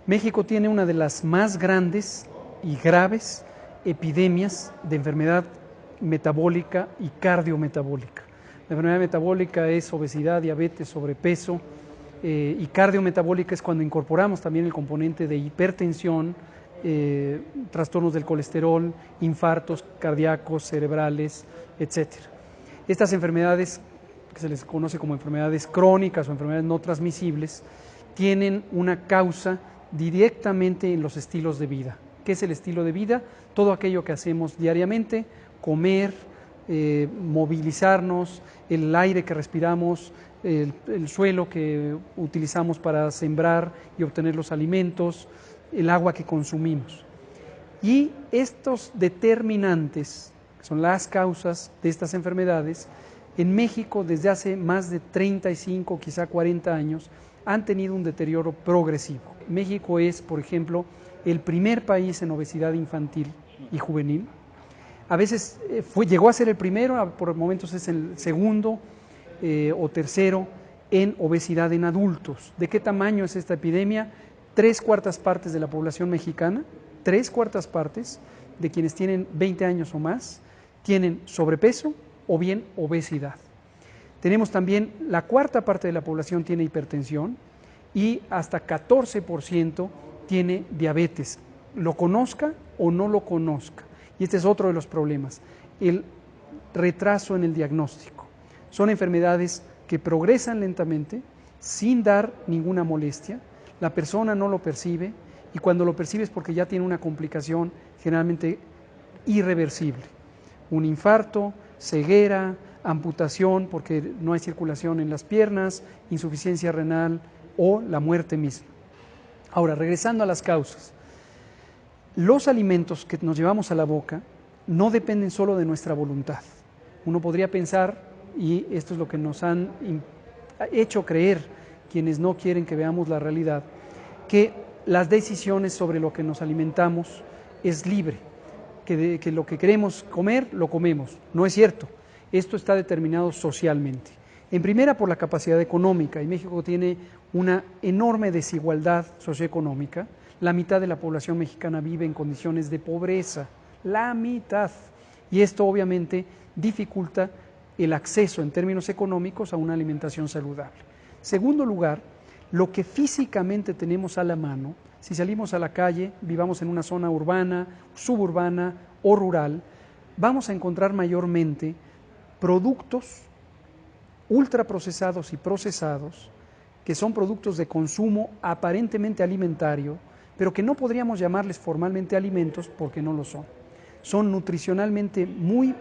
México tiene una de las más grandes y graves epidemias de enfermedad metabólica y cardiometabólica. La enfermedad metabólica es obesidad, diabetes, sobrepeso, y cardiometabólica es cuando incorporamos también el componente de hipertensión, trastornos del colesterol, infartos cardíacos, cerebrales, etc. Estas enfermedades, que se les conoce como enfermedades crónicas o enfermedades no transmisibles, tienen una causa directamente en los estilos de vida. ¿Qué es el estilo de vida? Todo aquello que hacemos diariamente: comer, movilizarnos, el aire que respiramos, el suelo que utilizamos para sembrar y obtener los alimentos, el agua que consumimos. Y estos determinantes, que son las causas de estas enfermedades, en México desde hace más de 35, quizá 40 años, han tenido un deterioro progresivo. México es, por ejemplo, el primer país en obesidad infantil y juvenil. A veces llegó a ser el primero, por momentos es el segundo o tercero en obesidad en adultos. ¿De qué tamaño es esta epidemia? 3/4 partes de la población mexicana, 3/4 partes de quienes tienen 20 años o más, tienen sobrepeso o bien obesidad. Tenemos también la 1/4 parte de la población tiene hipertensión y hasta 14% tiene diabetes, lo conozca o no lo conozca. Y este es otro de los problemas, el retraso en el diagnóstico. Son enfermedades que progresan lentamente, sin dar ninguna molestia, la persona no lo percibe, y cuando lo percibe es porque ya tiene una complicación generalmente irreversible. Un infarto, ceguera, amputación porque no hay circulación en las piernas, insuficiencia renal o la muerte misma. Ahora, regresando a las causas. Los alimentos que nos llevamos a la boca no dependen solo de nuestra voluntad. Uno podría pensar, y esto es lo que nos han hecho creer quienes no quieren que veamos la realidad, que las decisiones sobre lo que nos alimentamos es libre, que lo que queremos comer, lo comemos. No es cierto. Esto está determinado socialmente. En primera, por la capacidad económica, y México tiene una enorme desigualdad socioeconómica. La mitad de la población mexicana vive en condiciones de pobreza, la mitad. Y esto obviamente dificulta el acceso en términos económicos a una alimentación saludable. Segundo lugar, lo que físicamente tenemos a la mano, si salimos a la calle, vivamos en una zona urbana, suburbana o rural, vamos a encontrar mayormente productos ultraprocesados y procesados, que son productos de consumo aparentemente alimentario, pero que no podríamos llamarles formalmente alimentos porque no lo son. Son nutricionalmente muy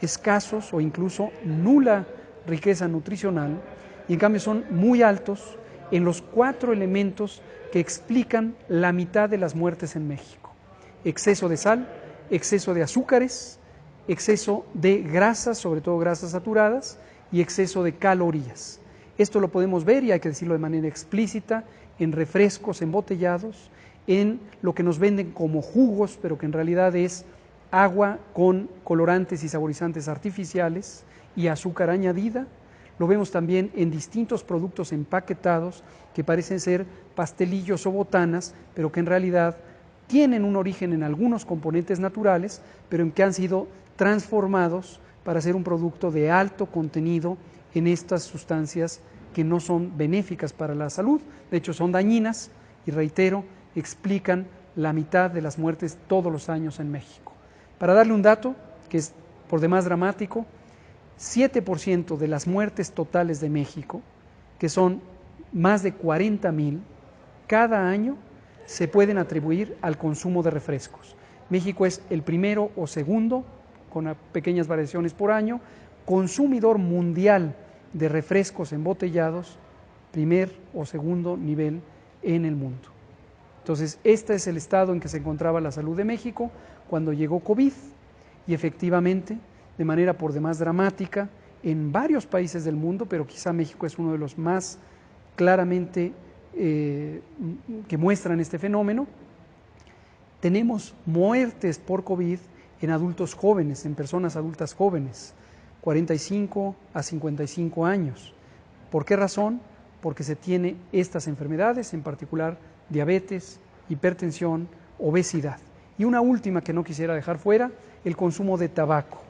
escasos o incluso nula riqueza nutricional, y en cambio son muy altos en los 4 elementos que explican la mitad de las muertes en México: exceso de sal, exceso de azúcares, exceso de grasas, sobre todo grasas saturadas, y exceso de calorías. Esto lo podemos ver, y hay que decirlo de manera explícita, en refrescos embotellados, en lo que nos venden como jugos, pero que en realidad es agua con colorantes y saborizantes artificiales y azúcar añadida. Lo vemos también en distintos productos empaquetados que parecen ser pastelillos o botanas, pero que en realidad tienen un origen en algunos componentes naturales, pero en que han sido transformados para ser un producto de alto contenido en estas sustancias que no son benéficas para la salud, de hecho son dañinas, y reitero, explican la mitad de las muertes todos los años en México. Para darle un dato que es por demás dramático, 7% de las muertes totales de México, que son más de 40,000 cada año, se pueden atribuir al consumo de refrescos. México es el primero o segundo, con pequeñas variaciones por año, consumidor mundial de refrescos embotellados, primer o segundo nivel en el mundo. Entonces, este es el estado en que se encontraba la salud de México cuando llegó COVID, y efectivamente, de manera por demás dramática, en varios países del mundo, pero quizá México es uno de los más claramente que muestran este fenómeno. Tenemos muertes por COVID en adultos jóvenes, en personas adultas jóvenes, 45 a 55 años. ¿Por qué razón? Porque se tiene estas enfermedades, en particular diabetes, hipertensión, obesidad. Y una última que no quisiera dejar fuera, el consumo de tabaco.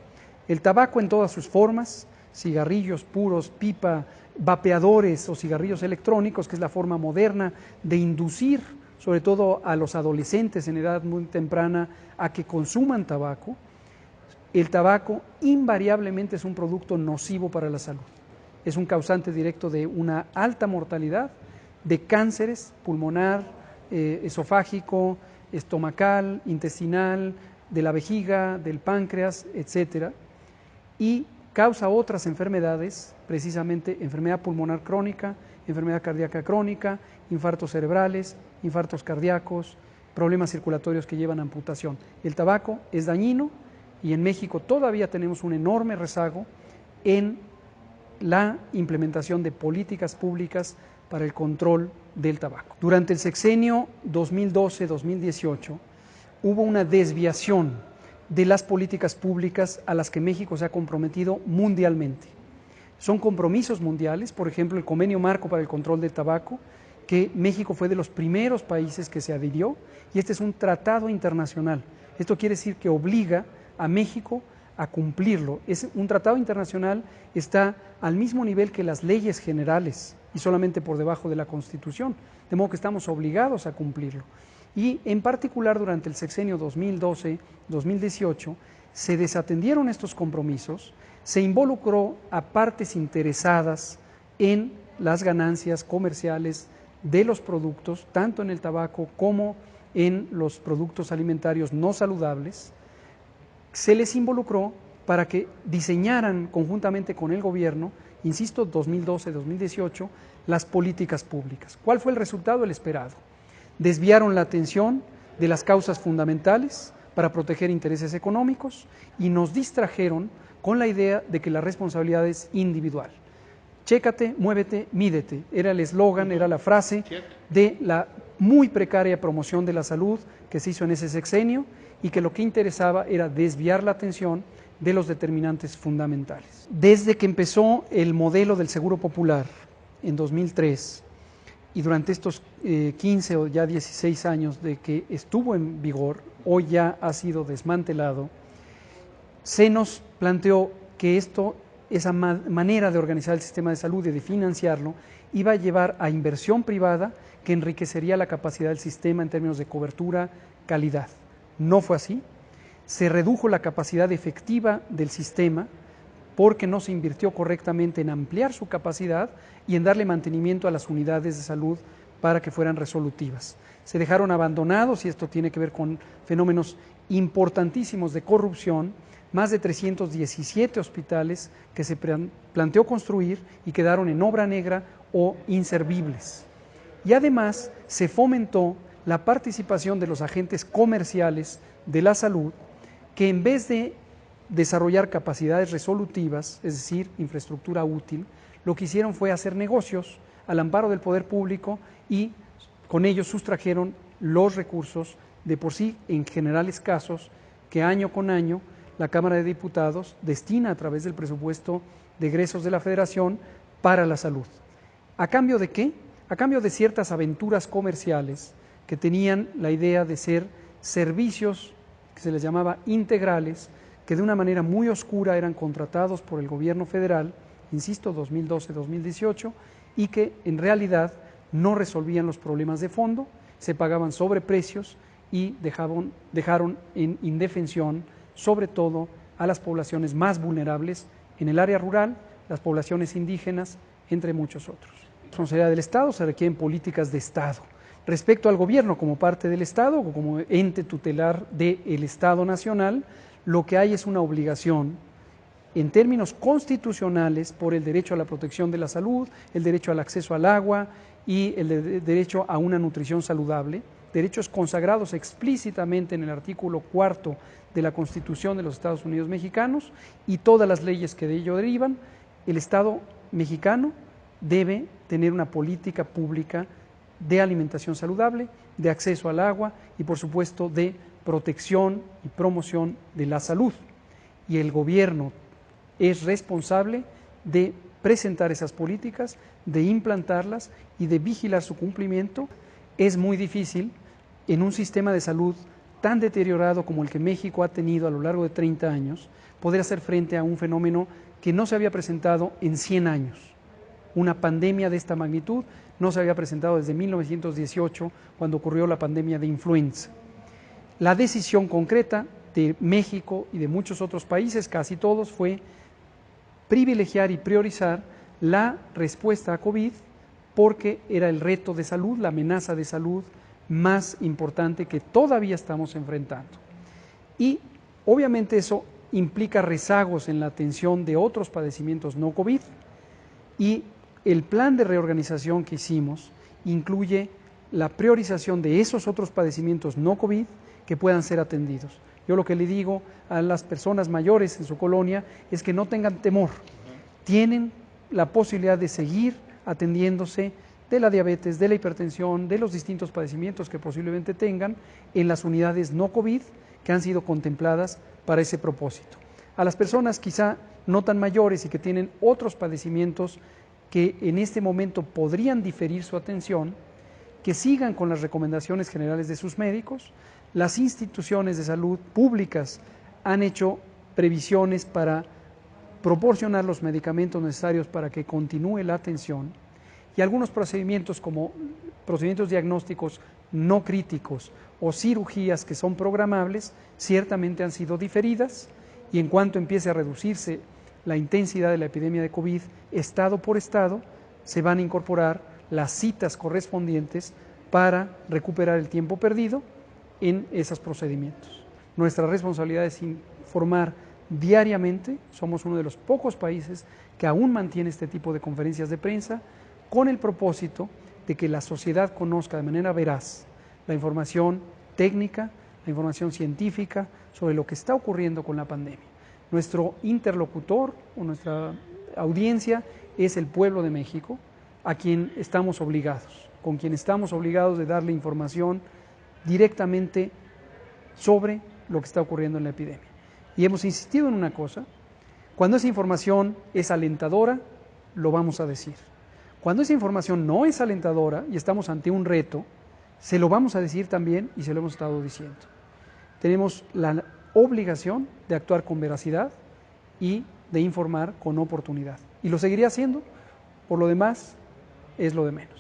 El tabaco en todas sus formas, cigarrillos puros, pipa, vapeadores o cigarrillos electrónicos, que es la forma moderna de inducir sobre todo a los adolescentes en edad muy temprana a que consuman tabaco. El tabaco invariablemente es un producto nocivo para la salud. Es un causante directo de una alta mortalidad, de cánceres pulmonar, esofágico, estomacal, intestinal, de la vejiga, del páncreas, etcétera, y causa otras enfermedades, precisamente enfermedad pulmonar crónica, enfermedad cardíaca crónica, infartos cerebrales, infartos cardíacos, problemas circulatorios que llevan a amputación. El tabaco es dañino y en México todavía tenemos un enorme rezago en la implementación de políticas públicas para el control del tabaco. Durante el sexenio 2012-2018 hubo una desviación de las políticas públicas a las que México se ha comprometido mundialmente. Son compromisos mundiales, por ejemplo, el Convenio Marco para el Control del Tabaco, que México fue de los primeros países que se adhirió, y este es un tratado internacional. Esto quiere decir que obliga a México a cumplirlo. Es un tratado internacional, está al mismo nivel que las leyes generales y solamente por debajo de la Constitución, de modo que estamos obligados a cumplirlo. Y en particular durante el sexenio 2012-2018 se desatendieron estos compromisos, se involucró a partes interesadas en las ganancias comerciales de los productos, tanto en el tabaco como en los productos alimentarios no saludables. Se les involucró para que diseñaran conjuntamente con el gobierno, insisto, 2012-2018, las políticas públicas. ¿Cuál fue el resultado? El esperado. Desviaron la atención de las causas fundamentales para proteger intereses económicos y nos distrajeron con la idea de que la responsabilidad es individual. Chécate, muévete, mídete. Era el eslogan, era la frase de la muy precaria promoción de la salud que se hizo en ese sexenio y que lo que interesaba era desviar la atención de los determinantes fundamentales. Desde que empezó el modelo del Seguro Popular en 2003 y durante estos 15 o ya 16 años de que estuvo en vigor, hoy ya ha sido desmantelado, se nos planteó que esa manera de organizar el sistema de salud y de financiarlo iba a llevar a inversión privada que enriquecería la capacidad del sistema en términos de cobertura, calidad. No fue así. Se redujo la capacidad efectiva del sistema porque no se invirtió correctamente en ampliar su capacidad y en darle mantenimiento a las unidades de salud para que fueran resolutivas. Se dejaron abandonados, y esto tiene que ver con fenómenos importantísimos de corrupción, más de 317 hospitales que se planteó construir y quedaron en obra negra o inservibles. Y además se fomentó la participación de los agentes comerciales de la salud, que en vez de desarrollar capacidades resolutivas, es decir, infraestructura útil, lo que hicieron fue hacer negocios al amparo del poder público y con ellos sustrajeron los recursos de por sí en general escasos que año con año la Cámara de Diputados destina a través del presupuesto de egresos de la Federación para la salud. ¿A cambio de qué? A cambio de ciertas aventuras comerciales que tenían la idea de ser servicios que se les llamaba integrales, que de una manera muy oscura eran contratados por el gobierno federal, insisto, 2012-2018, y que en realidad no resolvían los problemas de fondo, se pagaban sobreprecios y dejaron en indefensión sobre todo a las poblaciones más vulnerables en el área rural, las poblaciones indígenas, entre muchos otros. La responsabilidad del Estado, se requieren políticas de Estado. Respecto al gobierno como parte del Estado o como ente tutelar del Estado nacional, lo que hay es una obligación en términos constitucionales por el derecho a la protección de la salud, el derecho al acceso al agua y el derecho a una nutrición saludable, derechos consagrados explícitamente en el artículo 4 de la Constitución de los Estados Unidos mexicanos y todas las leyes que de ello derivan. El Estado mexicano debe tener una política pública de alimentación saludable, de acceso al agua y por supuesto de protección y promoción de la salud. Y el gobierno es responsable de presentar esas políticas, de implantarlas y de vigilar su cumplimiento. Es muy difícil en un sistema de salud tan deteriorado como el que México ha tenido a lo largo de 30 años, poder hacer frente a un fenómeno que no se había presentado en 100 años. Una pandemia de esta magnitud no se había presentado desde 1918, cuando ocurrió la pandemia de influenza. La decisión concreta de México y de muchos otros países, casi todos, fue privilegiar y priorizar la respuesta a COVID porque era el reto de salud, la amenaza de salud más importante que todavía estamos enfrentando. Y obviamente eso implica rezagos en la atención de otros padecimientos no COVID, y el plan de reorganización que hicimos incluye la priorización de esos otros padecimientos no COVID que puedan ser atendidos. Yo lo que le digo a las personas mayores en su colonia es que no tengan temor, tienen la posibilidad de seguir atendiéndose de la diabetes, de la hipertensión, de los distintos padecimientos que posiblemente tengan en las unidades no COVID que han sido contempladas para ese propósito. A las personas quizá no tan mayores y que tienen otros padecimientos que en este momento podrían diferir su atención, que sigan con las recomendaciones generales de sus médicos. Las instituciones de salud públicas han hecho previsiones para proporcionar los medicamentos necesarios para que continúe la atención, y algunos procedimientos como procedimientos diagnósticos no críticos o cirugías que son programables ciertamente han sido diferidas, y en cuanto empiece a reducirse la intensidad de la epidemia de COVID estado por estado, se van a incorporar las citas correspondientes para recuperar el tiempo perdido en esos procedimientos. Nuestra responsabilidad es informar diariamente. Somos uno de los pocos países que aún mantiene este tipo de conferencias de prensa con el propósito de que la sociedad conozca de manera veraz la información técnica, la información científica sobre lo que está ocurriendo con la pandemia. Nuestro interlocutor o nuestra audiencia es el pueblo de México, a quien estamos obligados, con quien estamos obligados de darle información directamente sobre lo que está ocurriendo en la epidemia. Y hemos insistido en una cosa: cuando esa información es alentadora, lo vamos a decir. Cuando esa información no es alentadora y estamos ante un reto, se lo vamos a decir también, y se lo hemos estado diciendo. Tenemos la obligación de actuar con veracidad y de informar con oportunidad. Y lo seguiré haciendo. Por lo demás, es lo de menos.